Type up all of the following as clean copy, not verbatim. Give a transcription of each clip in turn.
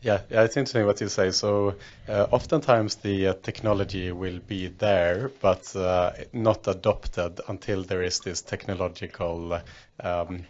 Yeah, it's interesting what you say. So, oftentimes the technology will be there, but not adopted until there is this technological um,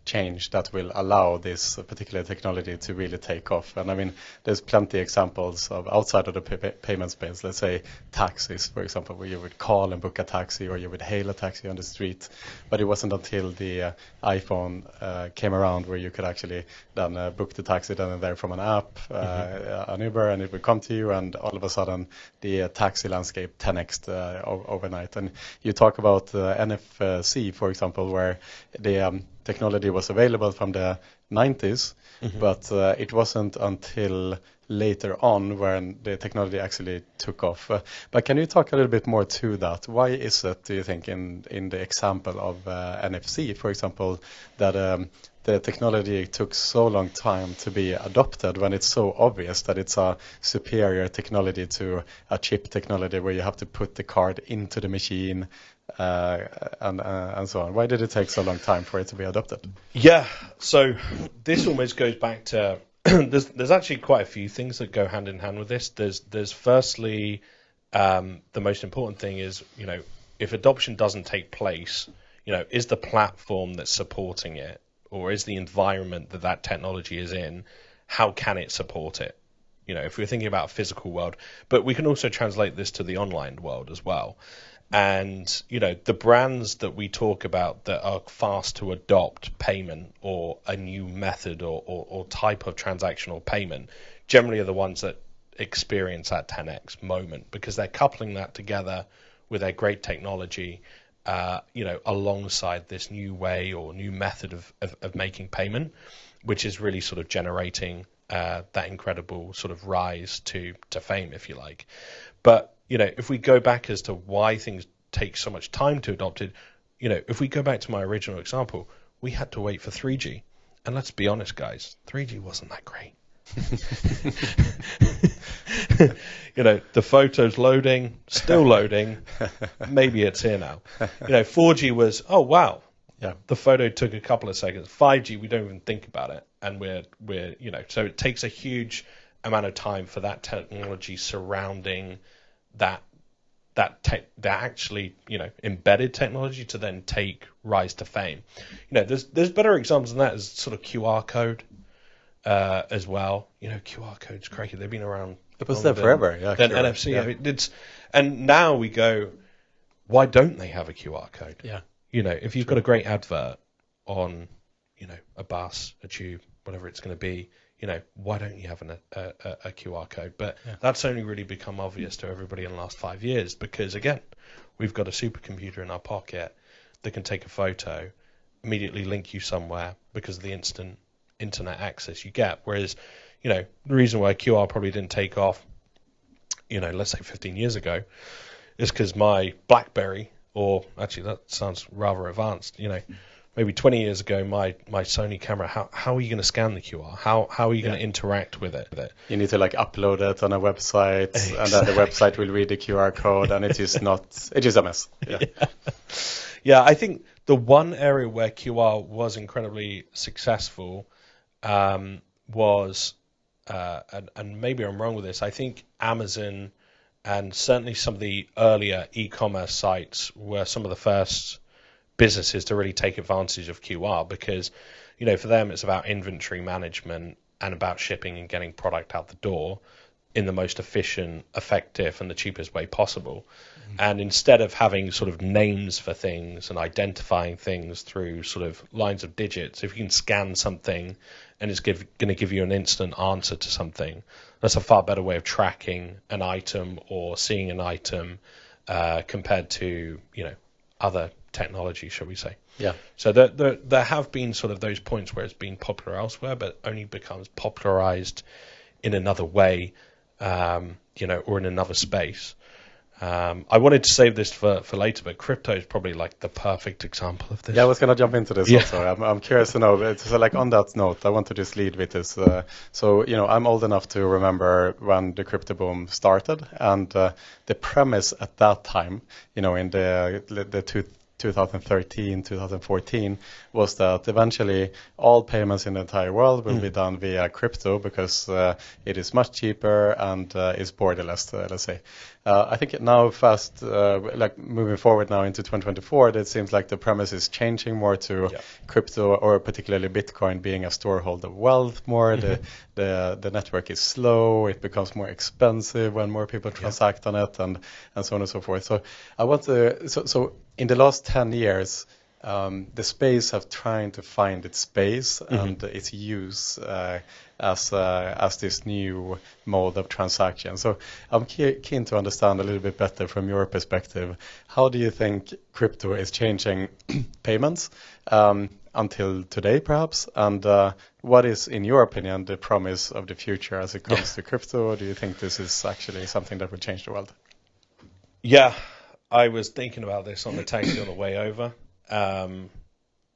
change that will allow this particular technology to really take off. And I mean, there's plenty examples of outside of the payment space. Let's say taxis, for example, where you would call and book a taxi or you would hail a taxi on the street. But it wasn't until the iPhone came around where you could actually then book the taxi then and there from an app, an Uber, and it would come to you. And all of a sudden, the taxi landscape 10x overnight. And you talk about NFC, for example, where the technology was available from the 90s, but it wasn't until later on when the technology actually took off. But can you talk a little bit more to that? Why is it, do you think, in the example of NFC, for example, that the technology took so long time to be adopted when it's so obvious that it's a superior technology to a chip technology where you have to put the card into the machine and so on? Why did it take so long time for it to be adopted? Yeah, so this almost goes back to there's actually quite a few things that go hand in hand with this. There's firstly the most important thing is, if adoption doesn't take place, is the platform that's supporting it, or is the environment that technology is in, how can it support it? If we're thinking about a physical world, but we can also translate this to the online world as well. And, the brands that we talk about that are fast to adopt payment or a new method or type of transactional payment generally are the ones that experience that 10x moment, because they're coupling that together with their great technology, alongside this new way or new method of making payment, which is really sort of generating that incredible sort of rise to fame, if you like. But if we go back as to why things take so much time to adopt it, if we go back to my original example, we had to wait for 3G. And let's be honest, guys, 3G wasn't that great. The photos loading, still loading, maybe it's here now. 4G was, oh, wow. Yeah. The photo took a couple of seconds. 5G, we don't even think about it. And we're so it takes a huge amount of time for that technology surrounding that actually embedded technology to then rise to fame. There's better examples than that as sort of QR code as well. QR codes, crazy. They've been around. It was there forever. Yeah. Then NFC. Yeah. And now we go, why don't they have a QR code? Yeah. If you've got a great advert on, a bus, a tube, whatever it's going to be, why don't you have a QR code? But that's only really become obvious to everybody in the last 5 years because, again, we've got a supercomputer in our pocket that can take a photo, immediately link you somewhere because of the instant internet access you get. Whereas, the reason why QR probably didn't take off, let's say 15 years ago, is because my BlackBerry, or actually that sounds rather advanced, maybe 20 years ago, my Sony camera, how are you going to scan the QR? How are you going to interact with it? You need to upload it on a website, exactly. And then the website will read the QR code, and it is a mess. Yeah. Yeah, I think the one area where QR was incredibly successful was, and maybe I'm wrong with this, I think Amazon and certainly some of the earlier e-commerce sites were some of the first businesses to really take advantage of QR because, for them it's about inventory management and about shipping and getting product out the door in the most efficient, effective and the cheapest way possible. And instead of having sort of names for things and identifying things through sort of lines of digits, if you can scan something and it's going to give you an instant answer to something, that's a far better way of tracking an item or seeing an item compared to, other technology, shall we say. Yeah. So there have been sort of those points where it's been popular elsewhere, but only becomes popularized in another way, or in another space. I wanted to save this for later, but crypto is probably the perfect example of this. Yeah, I was going to jump into this also. I'm curious to know. So on that note, I want to just lead with this. I'm old enough to remember when the crypto boom started, and the premise at that time, in the 2013, 2014 was that eventually all payments in the entire world will be done via crypto because it is much cheaper and is borderless, let's say. I think now like moving forward now into 2024, it seems like the premise is changing more to crypto, or particularly Bitcoin, being a storehold of wealth more. The network is slow, it becomes more expensive when more people transact on it, and so on and so forth. So I want to, so in the last 10 years, the space have trying to find its space and its use as this new mode of transaction. So I'm keen to understand a little bit better from your perspective. How do you think crypto is changing payments until today, perhaps? And what is, in your opinion, the promise of the future as it comes to crypto? Do you think this is actually something that will change the world? Yeah, I was thinking about this on the taxi on the way over.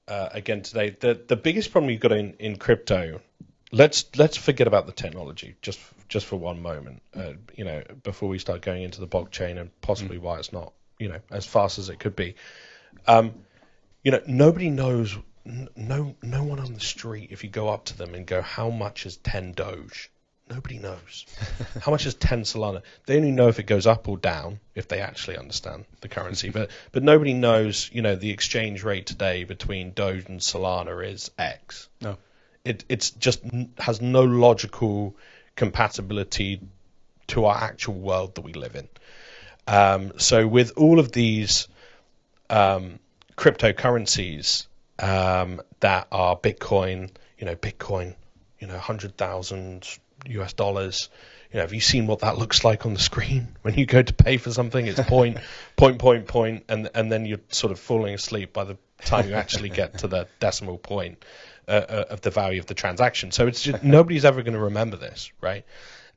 Again today, the biggest problem you've got in crypto. Let's forget about the technology just for one moment. Before we start going into the blockchain and possibly why it's not as fast as it could be. Nobody knows. No one on the street, if you go up to them and go, how much is 10 Doge? Nobody knows. How much is 10 Solana? They only know if it goes up or down, if they actually understand the currency. But nobody knows, the exchange rate today between Doge and Solana is X. No. It's just has no logical compatibility to our actual world that we live in. So with all of these cryptocurrencies that are Bitcoin, Bitcoin, $100,000 US. Have you seen what that looks like on the screen when you go to pay for something? It's point, and then you're sort of falling asleep by the time you actually get to the decimal point of the value of the transaction. So it's just nobody's ever going to remember this, right?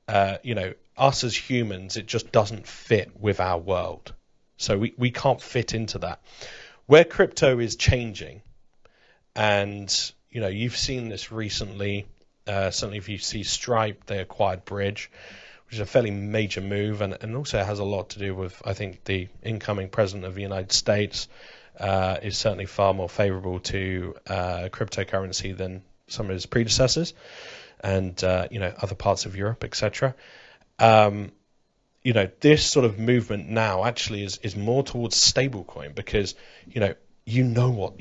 Us as humans, it just doesn't fit with our world. So we can't fit into that. Where crypto is changing, and you've seen this recently. Certainly if you see Stripe, they acquired Bridge, which is a fairly major move, and also has a lot to do with, I think, the incoming president of the United States is certainly far more favorable to cryptocurrency than some of his predecessors, and other parts of Europe, etc. This sort of movement now actually is more towards stablecoin, because what $1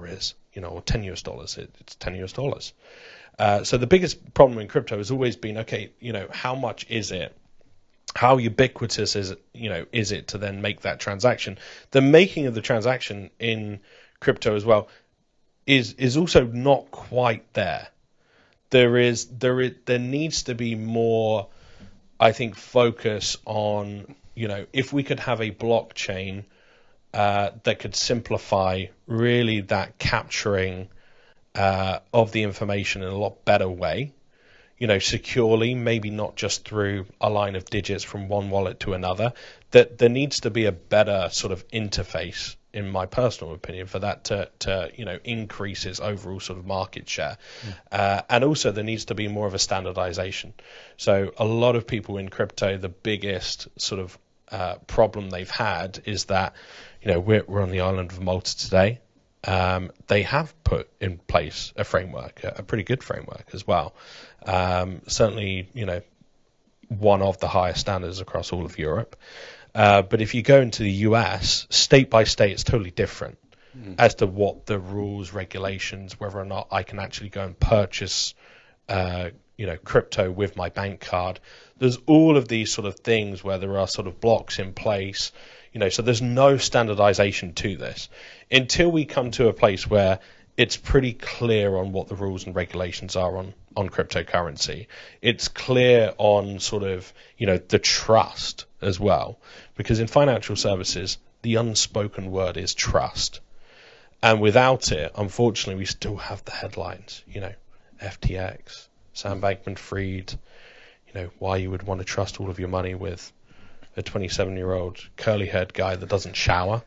is, or $10, it's $10. So the biggest problem in crypto has always been, okay, how much is it? How ubiquitous is it to then make that transaction? The making of the transaction in crypto as well is also not quite there. There needs to be more, I think, focus on, if we could have a blockchain that could simplify really that capturing of the information in a lot better way, securely, maybe not just through a line of digits from one wallet to another, that there needs to be a better sort of interface, in my personal opinion, for that to increase its overall sort of market share. And also there needs to be more of a standardization. So a lot of people in crypto, the biggest sort of problem they've had is that, we're on the island of Malta today. They have put in place a framework, a pretty good framework as well. Certainly, one of the highest standards across all of Europe. But if you go into the US, state by state, it's totally different as to what the rules, regulations, whether or not I can actually go and purchase, crypto with my bank card. There's all of these sort of things where there are sort of blocks in place, so there's no standardization to this until we come to a place where it's pretty clear on what the rules and regulations are on cryptocurrency. It's clear on sort of, the trust as well, because in financial services, the unspoken word is trust. And without it, unfortunately, we still have the headlines, FTX, Sam Bankman-Fried, why you would want to trust all of your money with a 27-year-old curly-haired guy that doesn't shower.